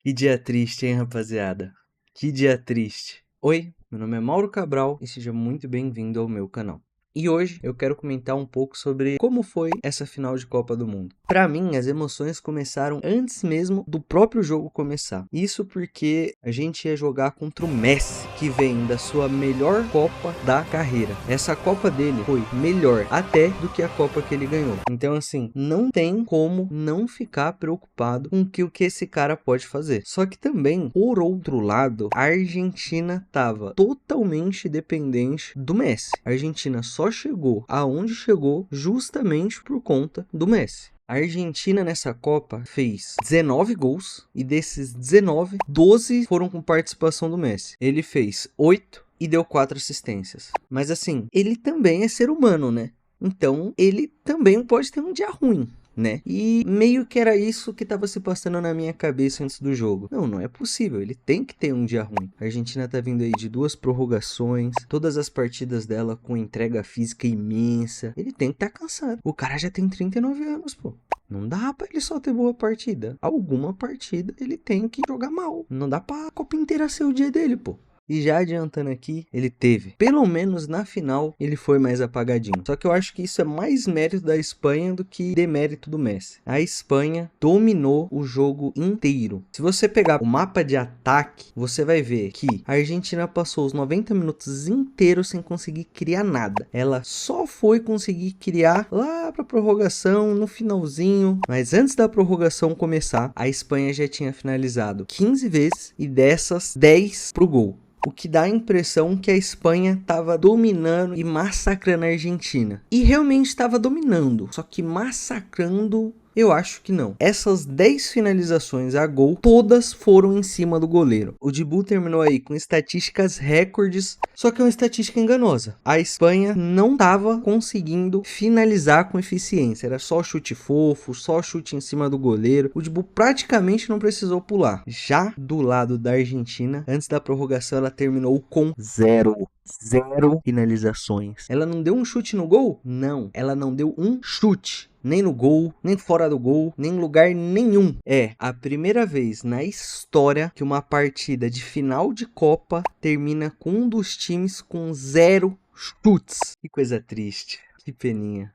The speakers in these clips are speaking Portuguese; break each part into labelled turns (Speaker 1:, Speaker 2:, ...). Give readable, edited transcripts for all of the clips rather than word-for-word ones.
Speaker 1: Que dia triste, hein, rapaziada? Que dia triste. Oi, meu nome é Mauro Cabral e seja muito bem-vindo ao meu canal. E hoje eu quero comentar um pouco sobre como foi essa final de Copa do Mundo. Pra mim, as emoções começaram antes mesmo do próprio jogo começar. Isso porque a gente ia jogar contra o Messi, que vem da sua melhor Copa da carreira. Essa Copa dele foi melhor até do que a Copa que ele ganhou. Então, assim, não tem como não ficar preocupado com o que esse cara pode fazer. Só que também, por outro lado, a Argentina estava totalmente dependente do Messi. A Argentina só chegou aonde chegou justamente por conta do Messi. A Argentina nessa Copa fez 19 gols e desses 19, 12 foram com participação do Messi. Ele fez 8 e deu 4 assistências. Mas assim, ele também é ser humano, né? Então, ele também pode ter um dia ruim, né? E meio que era isso que estava se passando na minha cabeça antes do jogo. Não é possível, ele tem que ter um dia ruim. A Argentina tá vindo aí de 2 prorrogações, todas as partidas dela com entrega física imensa. Ele tem que estar cansado. O cara já tem 39 anos, pô. Não dá pra ele só ter boa partida. Alguma partida ele tem que jogar mal. Não dá pra Copa inteira ser o dia dele, pô. E já adiantando aqui, ele teve. Pelo menos na final, ele foi mais apagadinho. Só que eu acho que isso é mais mérito da Espanha do que demérito do Messi. A Espanha dominou o jogo inteiro. Se você pegar o mapa de ataque, você vai ver que a Argentina passou os 90 minutos inteiros sem conseguir criar nada. Ela só foi conseguir criar lá pra prorrogação, no finalzinho. Mas antes da prorrogação começar, a Espanha já tinha finalizado 15 vezes e dessas 10 pro gol. O que dá a impressão que a Espanha estava dominando e massacrando a Argentina. E realmente estava dominando, só que massacrando, eu acho que não. Essas 10 finalizações a gol, todas foram em cima do goleiro. O Dibu terminou aí com estatísticas recordes, só que é uma estatística enganosa. A Espanha não estava conseguindo finalizar com eficiência. Era só chute fofo, só chute em cima do goleiro. O Dibu praticamente não precisou pular. Já do lado da Argentina, antes da prorrogação, ela terminou com zero finalizações. Ela não deu um chute no gol? Não, ela não deu um chute. Nem no gol, nem fora do gol, nem em lugar nenhum. É a primeira vez na história que uma partida de final de Copa termina com um dos times com 0 chutes. Que coisa triste, que peninha.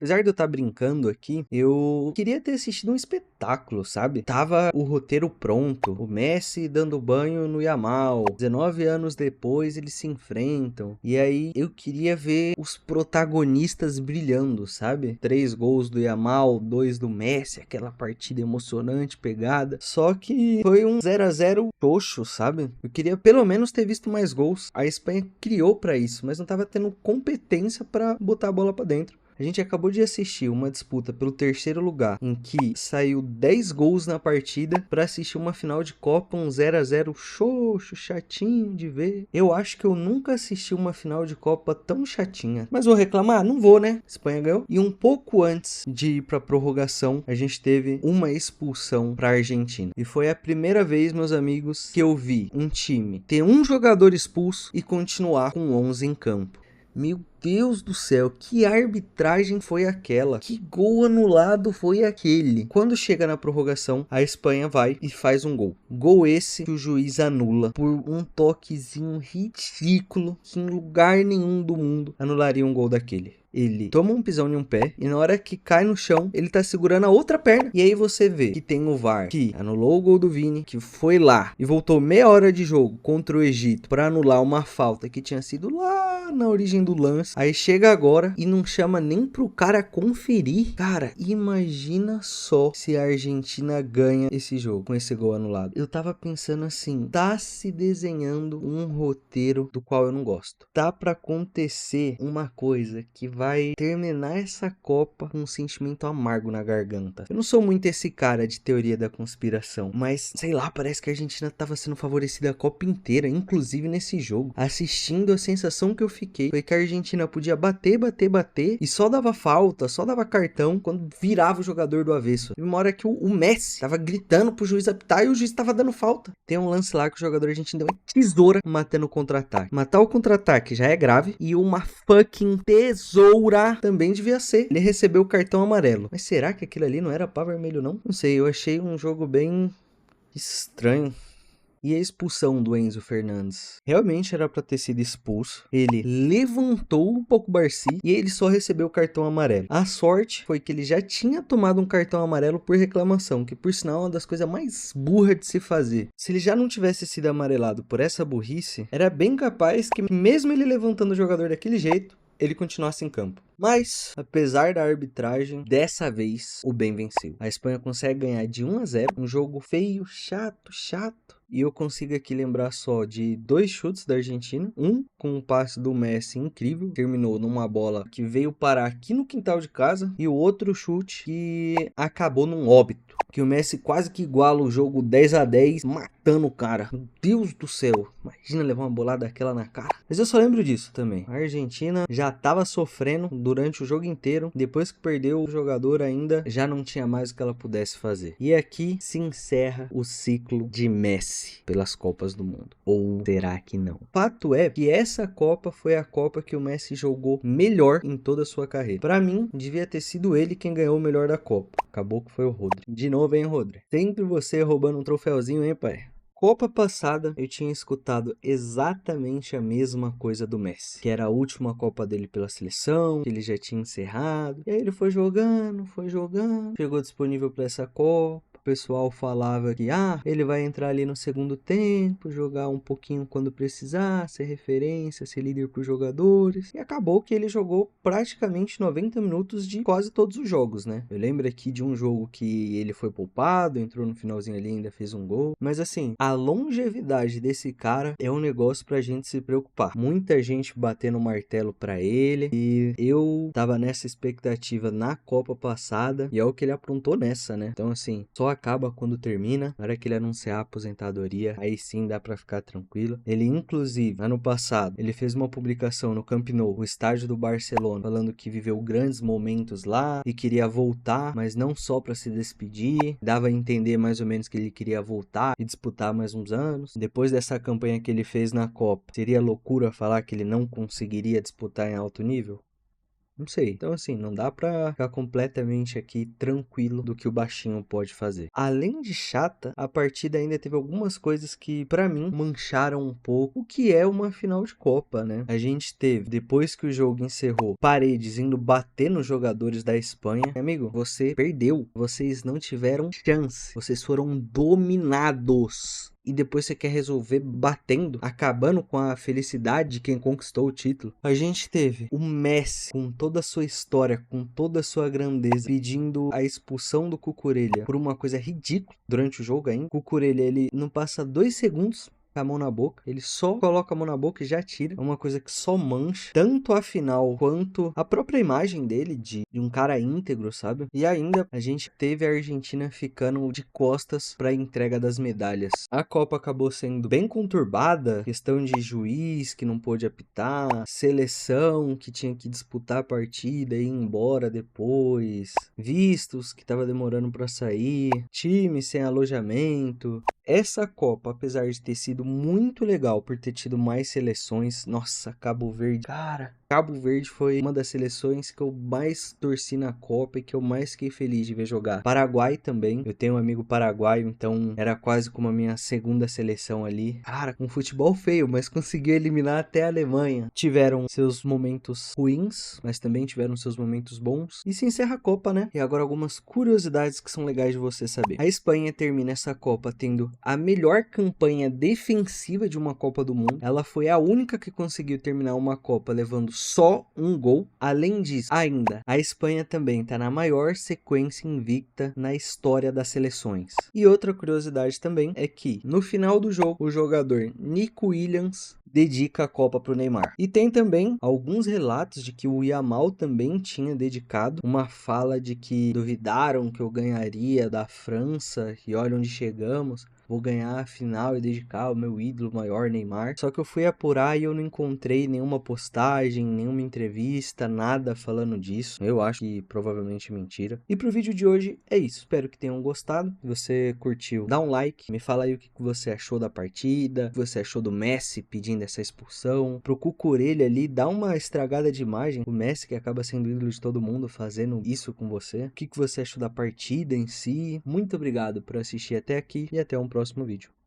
Speaker 1: Apesar de eu estar brincando aqui, eu queria ter assistido um espetáculo, sabe? Tava o roteiro pronto, o Messi dando banho no Yamal, 19 anos depois eles se enfrentam, e aí eu queria ver os protagonistas brilhando, sabe? 3 gols do Yamal, 2 do Messi, aquela partida emocionante, pegada, só que foi um 0 a 0 xoxo, sabe? Eu queria pelo menos ter visto mais gols. A Espanha criou pra isso, mas não tava tendo competência pra botar a bola pra dentro. A gente acabou de assistir uma disputa pelo terceiro lugar, em que saiu 10 gols na partida para assistir uma final de Copa, um 0 a 0 xoxo, chatinho de ver. Eu acho que eu nunca assisti uma final de Copa tão chatinha. Mas vou reclamar? Não vou, né? Espanha ganhou. E um pouco antes de ir para prorrogação, a gente teve uma expulsão para a Argentina. E foi a primeira vez, meus amigos, que eu vi um time ter um jogador expulso e continuar com 11 em campo. Meu Deus do céu, que arbitragem foi aquela? Que gol anulado foi aquele? Quando chega na prorrogação, a Espanha vai e faz um gol. Gol esse que o juiz anula por um toquezinho ridículo que em lugar nenhum do mundo anularia um gol daquele. Ele toma um pisão em um pé e na hora que cai no chão, ele tá segurando a outra perna. E aí você vê que tem o VAR que anulou o gol do Vini, que foi lá e voltou meia hora de jogo contra o Egito para anular uma falta que tinha sido lá na origem do lance. Aí chega agora e não chama nem pro cara conferir. Cara, imagina só se a Argentina ganha esse jogo com esse gol anulado. Eu tava pensando assim, tá se desenhando um roteiro do qual eu não gosto. Tá pra acontecer uma coisa que vai terminar essa Copa com um sentimento amargo na garganta. Eu não sou muito esse cara de teoria da conspiração, mas sei lá, parece que a Argentina tava sendo favorecida a Copa inteira, inclusive nesse jogo. Assistindo, a sensação que eu fiquei foi que a Argentina podia bater e só dava falta, só dava cartão quando virava o jogador do avesso. Teve uma hora que o Messi tava gritando pro juiz apitar e o juiz tava dando falta. Tem um lance lá que o jogador argentino deu uma tesoura matando o contra-ataque. Matar o contra-ataque já é grave e uma fucking tesoura também devia ser. Ele recebeu o cartão amarelo. Mas será que aquilo ali não era pá vermelho não? Não sei, eu achei um jogo bem Estranho. E a expulsão do Enzo Fernandes? Realmente era para ter sido expulso. Ele levantou um pouco o Barcy e ele só recebeu o cartão amarelo. A sorte foi que ele já tinha tomado um cartão amarelo por reclamação, que por sinal é uma das coisas mais burras de se fazer. Se ele já não tivesse sido amarelado por essa burrice, era bem capaz que mesmo ele levantando o jogador daquele jeito, ele continuasse em campo. Mas, apesar da arbitragem, dessa vez o bem venceu. A Espanha consegue ganhar de 1-0, um jogo feio, chato. E eu consigo aqui lembrar só de 2 chutes da Argentina. Um com um passe do Messi incrível, terminou numa bola que veio parar aqui no quintal de casa. E o outro chute que acabou num óbito, que o Messi quase que iguala o jogo 10-10, matando o cara. Meu Deus do céu, imagina levar uma bolada daquela na cara. Mas eu só lembro disso também. A Argentina já tava sofrendo durante o jogo inteiro. Depois que perdeu o jogador ainda, já não tinha mais o que ela pudesse fazer. E aqui se encerra o ciclo de Messi pelas Copas do Mundo. Ou será que não? O fato é que essa Copa foi a Copa que o Messi jogou melhor em toda a sua carreira. Para mim, devia ter sido ele quem ganhou o melhor da Copa. Acabou que foi o Rodri. De novo, hein, Rodri? Sempre você roubando um troféuzinho, hein, pai? Copa passada, eu tinha escutado exatamente a mesma coisa do Messi, que era a última Copa dele pela seleção, que ele já tinha encerrado. E aí ele foi jogando, chegou disponível para essa Copa. O pessoal falava que ele vai entrar ali no segundo tempo, jogar um pouquinho quando precisar, ser referência, ser líder para os jogadores. E acabou que ele jogou praticamente 90 minutos de quase todos os jogos, né? Eu lembro aqui de um jogo que ele foi poupado, entrou no finalzinho ali e ainda fez um gol. Mas assim, a longevidade desse cara é um negócio pra gente se preocupar. Muita gente batendo o martelo pra ele e eu tava nessa expectativa na Copa passada e é o que ele aprontou nessa, né? Então assim, só acaba quando termina. Na hora que ele anunciar a aposentadoria, aí sim dá pra ficar tranquilo. Ele, inclusive, ano passado, ele fez uma publicação no Camp Nou, o estádio do Barcelona, falando que viveu grandes momentos lá e queria voltar, mas não só pra se despedir. Dava a entender mais ou menos que ele queria voltar e disputar mais uns anos. Depois dessa campanha que ele fez na Copa, seria loucura falar que ele não conseguiria disputar em alto nível? Não sei. Então, assim, não dá pra ficar completamente aqui tranquilo do que o baixinho pode fazer. Além de chata, a partida ainda teve algumas coisas que, pra mim, mancharam um pouco o que é uma final de Copa, né? A gente teve, depois que o jogo encerrou, Paredes indo bater nos jogadores da Espanha. Amigo, você perdeu. Vocês não tiveram chance. Vocês foram dominados. E depois você quer resolver batendo, acabando com a felicidade de quem conquistou o título. A gente teve o Messi, com toda a sua história, com toda a sua grandeza, pedindo a expulsão do Cucurella por uma coisa ridícula durante o jogo ainda. Cucurella, ele não passa 2 segundos com a mão na boca, ele só coloca a mão na boca e já tira. É uma coisa que só mancha tanto a final quanto a própria imagem dele de um cara íntegro, sabe? E ainda a gente teve a Argentina ficando de costas para a entrega das medalhas. A Copa acabou sendo bem conturbada, questão de juiz que não pôde apitar, seleção que tinha que disputar a partida e ir embora depois, vistos que tava demorando para sair, time sem alojamento. Essa Copa, apesar de ter sido muito legal por ter tido mais seleções, nossa, Cabo Verde, cara, Cabo Verde foi uma das seleções que eu mais torci na Copa e que eu mais fiquei feliz de ver jogar. Paraguai também, eu tenho um amigo paraguaio, então era quase como a minha segunda seleção ali. Cara, um futebol feio, mas conseguiu eliminar até a Alemanha. Tiveram seus momentos ruins, mas também tiveram seus momentos bons. E se encerra a Copa, né? E agora algumas curiosidades que são legais de você saber. A Espanha termina essa Copa tendo a melhor campanha defensiva de uma Copa do Mundo. Ela foi a única que conseguiu terminar uma Copa levando só um gol. Além disso, ainda, a Espanha também está na maior sequência invicta na história das seleções. E outra curiosidade também é que, no final do jogo, o jogador Nico Williams dedica a Copa para o Neymar. E tem também alguns relatos de que o Yamal também tinha dedicado uma fala de que duvidaram que eu ganharia da França e olha onde chegamos. Vou ganhar a final e dedicar ao meu ídolo maior, Neymar. Só que eu fui apurar e eu não encontrei nenhuma postagem, nenhuma entrevista, nada falando disso. Eu acho que provavelmente mentira. E pro vídeo de hoje é isso. Espero que tenham gostado. Se você curtiu, dá um like. Me fala aí o que você achou da partida. O que você achou do Messi pedindo essa expulsão. Pro Cucurella ali, dá uma estragada de imagem. O Messi que acaba sendo ídolo de todo mundo fazendo isso com você. O que você achou da partida em si. Muito obrigado por assistir até aqui e até um próximo próximo vídeo.